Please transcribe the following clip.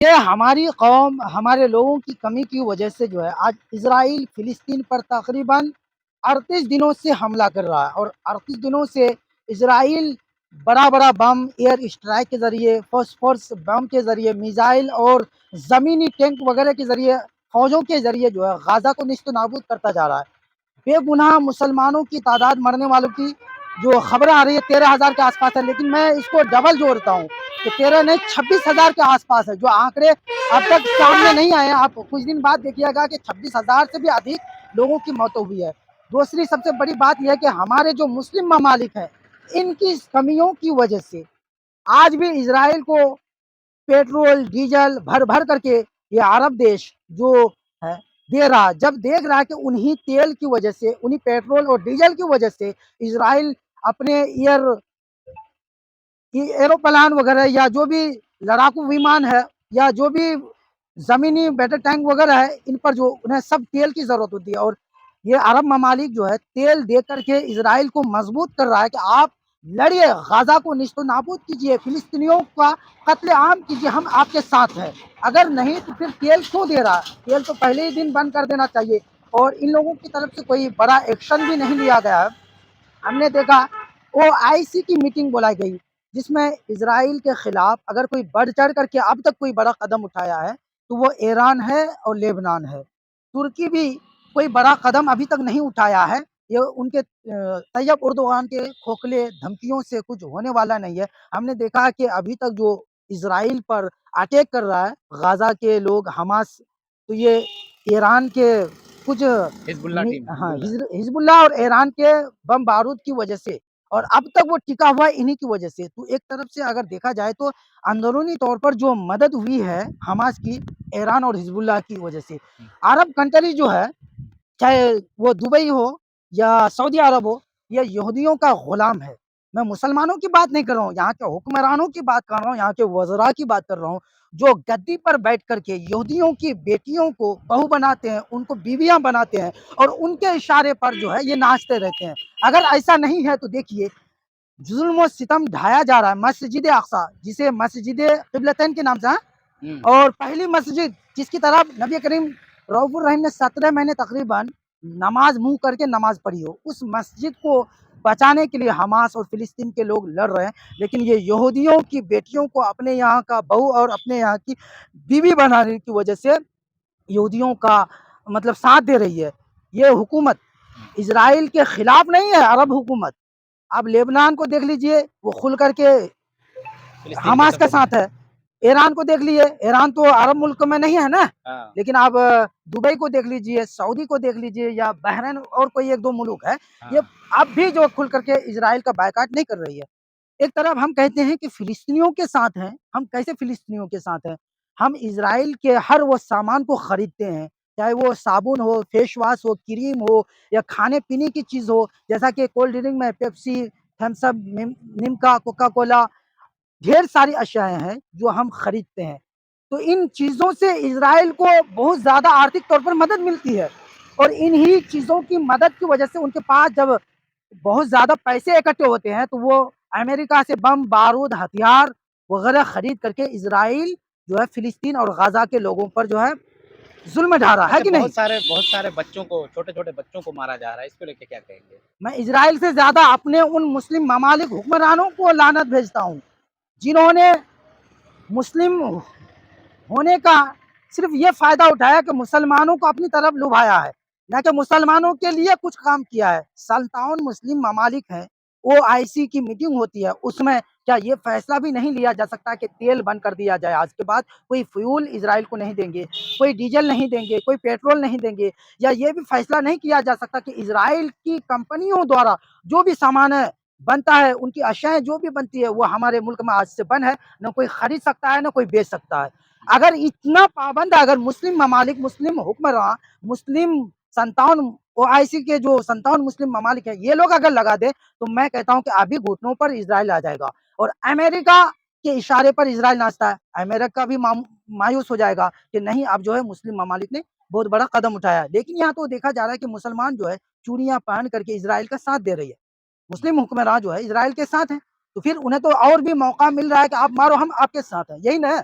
ये हमारी कौम, हमारे लोगों की कमी की वजह से जो है आज इज़राइल फ़िलिस्तीन पर तकरीबन 38 दिनों से हमला कर रहा है और 38 दिनों से इज़राइल बड़ा-बड़ा बम, एयर स्ट्राइक के ज़रिए, फ़ॉस्फ़ोरस बम के ज़रिए, मिसाइल और ज़मीनी टैंक वगैरह के ज़रिए, फ़ौजों के ज़रिए जो है गाज़ा को नेस्तनाबूद करता जा रहा है। बेगुनाह मुसलमानों की तादाद मरने वालों की जो खबरें आ रही है 13,000 के आसपास है, लेकिन मैं इसको डबल जोड़ता हूँ कि 13 नहीं 26,000 के आसपास है, जो आंकड़े अब तक सामने नहीं आए हैं। आप कुछ दिन बाद देखिएगा कि 26,000 से भी अधिक लोगों की मौत हुई है। दूसरी सबसे बड़ी बात यह है कि हमारे जो मुस्लिम ममालिक हैं, इनकी कमियों की वजह से आज भी इसराइल को पेट्रोल, डीज़ल भर-भर करके ये अरब देश जो है दे रहा है। जब देख रहा है कि उन्हीं तेल की वजह से, उन्हीं पेट्रोल और डीज़ल की वजह से इज़राइल अपने एरोप्लेन वगैरह या जो भी लड़ाकू विमान है या जो भी ज़मीनी बैटल टैंक वगैरह है, इन पर जो उन्हें सब तेल की ज़रूरत होती है और ये अरब ममालिक जो है तेल दे कर के इज़राइल को मजबूत कर रहा है कि आप लड़िए, गाज़ा को निस्तनाबूद कीजिए, फ़िलिस्तीनियों का कत्ले-आम कीजिए, हम आपके साथ हैं। अगर नहीं तो फिर तेल क्यों दे रहा है? तेल तो पहले ही दिन बंद कर देना चाहिए और इन लोगों की तरफ से कोई बड़ा एक्शन भी नहीं लिया गया है। हमने देखा ओआईसी की मीटिंग बुलाई गई, जिसमें इज़राइल के खिलाफ अगर कोई बढ़-चढ़ करके अब तक कोई बड़ा कदम उठाया है, तो वो ईरान है और लेबनान है। तुर्की भी कोई बड़ा कदम अभी तक नहीं उठाया है। ये उनके तैयब उर्दोगान के खोखले धमकियों से कुछ होने वाला नहीं है। हमने देखा है कि अभी तक जो इज़राइल पर अटैक कर रहा है, गाज़ा के लोग, हमास, तो ये ईरान के कुछ हिज़्बुल्लाह टीम, हाँ, हिज़्बुल्लाह। हिज़्बुल्लाह और ईरान के बम बारूद की वजह से और अब तक वो टिका हुआ है इन्हीं की वजह से। तो एक तरफ से अगर देखा जाए तो अंदरूनी तौर पर जो मदद हुई है हमास की, ईरान और हिज़्बुल्लाह की वजह से। अरब कंट्री जो है, चाहे वो दुबई हो या सऊदी अरब हो, ये यहूदियों का गुलाम है। मैं मुसलमानों की बात नहीं कर रहा हूँ, यहाँ के हुक्मरानों की बात कर रहा हूँ, यहाँ के वज़रा की बात कर रहा हूँ, जो गद्दी पर बैठ कर के यहूदियों की बेटियों को बहू बनाते हैं, उनको बीवियाँ बनाते हैं और उनके इशारे पर जो है ये नाचते रहते हैं। अगर ऐसा नहीं है तो देखिए, जुल्म और सितम ढाया जा रहा है। मस्जिद अक़सा, जिसे मस्जिद क़िबलतैन के नाम से, हाँ? और पहली मस्जिद जिसकी तरफ नबी करीम रऊफ़ुर रहीम ने 17 महीने तकरीबन नमाज़ मुँह करके नमाज़ पढ़ी हो, उस मस्जिद को बचाने के लिए हमास और फ़िलिस्तीन के लोग लड़ रहे हैं। लेकिन ये यहूदियों की बेटियों को अपने यहाँ का बहू और अपने यहाँ की बीवी बनाने की वजह से यहूदियों का मतलब साथ दे रही है। ये हुकूमत इज़राइल के खिलाफ नहीं है, अरब हुकूमत। आप लेबनान को देख लीजिए, वो खुल कर के फ़िलिस्तीन के हमास के सपोर्ट में। साथ है। ईरान को देख लीजिए, ईरान तो अरब मुल्क में नहीं है ना, हाँ। लेकिन आप दुबई को देख लीजिए, सऊदी को देख लीजिए या बहरीन और कोई 1-2 मुल्क है, ये हाँ। अब भी जो खुल कर के इज़राइल का बायकॉट नहीं कर रही है। एक तरफ हम कहते हैं कि फ़िलिस्तीनियों के साथ हैं, हम कैसे फ़िलिस्तीनियों के साथ हैं? हम इज़राइल के हर वो सामान को खरीदते हैं, चाहे वो साबुन हो, फेस वॉश हो, क्रीम हो या खाने-पीने की चीज़ हो, जैसा कि कोल्ड ड्रिंक में पेप्सी, थम्स अप, निम्का, कोका कोला, ढेर सारी अशियाएँ हैं जो हम खरीदते हैं। तो इन चीज़ों से इज़राइल को बहुत ज़्यादा आर्थिक तौर पर मदद मिलती है और इन्हीं चीज़ों की मदद की वजह से उनके पास जब बहुत ज़्यादा पैसे इकट्ठे होते हैं, तो वो अमेरिका से बम, बारूद, हथियार वगैरह खरीद करके इज़राइल जो है फ़िलिस्तीन और गाज़ा के लोगों पर जो है ज़ुल्म ढा रहा है ऐसे कि नहीं? बहुत सारे बच्चों को, छोटे-छोटे बच्चों को मारा जा रहा है, इसको लेके क्या कहेंगे? मैं इज़राइल से ज़्यादा अपने उन मुस्लिम ममालिक हुक्मरानों को लानत भेजता हूँ, जिन्होंने मुस्लिम होने का सिर्फ़ ये फ़ायदा उठाया कि मुसलमानों को अपनी तरफ लुभाया है, ना कि मुसलमानों के लिए कुछ काम किया है। 57 मुस्लिम ममालिक हैं, ओआईसी की मीटिंग होती है, उसमें क्या ये फ़ैसला भी नहीं लिया जा सकता कि तेल बंद कर दिया जाए आज के बाद, कोई फ्यूल इज़राइल को नहीं देंगे, कोई डीज़ल नहीं देंगे, कोई पेट्रोल नहीं देंगे, या ये भी फ़ैसला नहीं किया जा सकता कि इज़राइल की कंपनियों द्वारा जो भी सामान है बनता है, उनकी अशियाएँ जो भी बनती है, वो हमारे मुल्क में आज से बंद है, ना कोई खरीद सकता है, ना कोई बेच सकता है। अगर इतना पाबंद अगर मुस्लिम ममालिक, मुस्लिम हुक्मरान, मुस्लिम 57 ओआईसी के जो 57 मुस्लिम ममालिक हैं, ये लोग अगर लगा दें, तो मैं कहता हूँ कि अभी घुटनों पर इज़राइल आ जाएगा और अमेरिका के इशारे पर इज़राइल नाचता है। अमेरिका भी मायूस हो जाएगा कि नहीं, अब जो है मुस्लिम ममालिक ने बहुत बड़ा कदम उठाया है। लेकिन यहाँ तो देखा जा रहा है कि मुसलमान जो है चूड़ियाँ पहन करके इज़राइल का साथ दे रही है। मुस्लिम हुक्मरान जो है इज़राइल के साथ हैं, तो फिर उन्हें तो और भी मौका मिल रहा है कि आप मारो, हम आपके साथ हैं, यही ना है?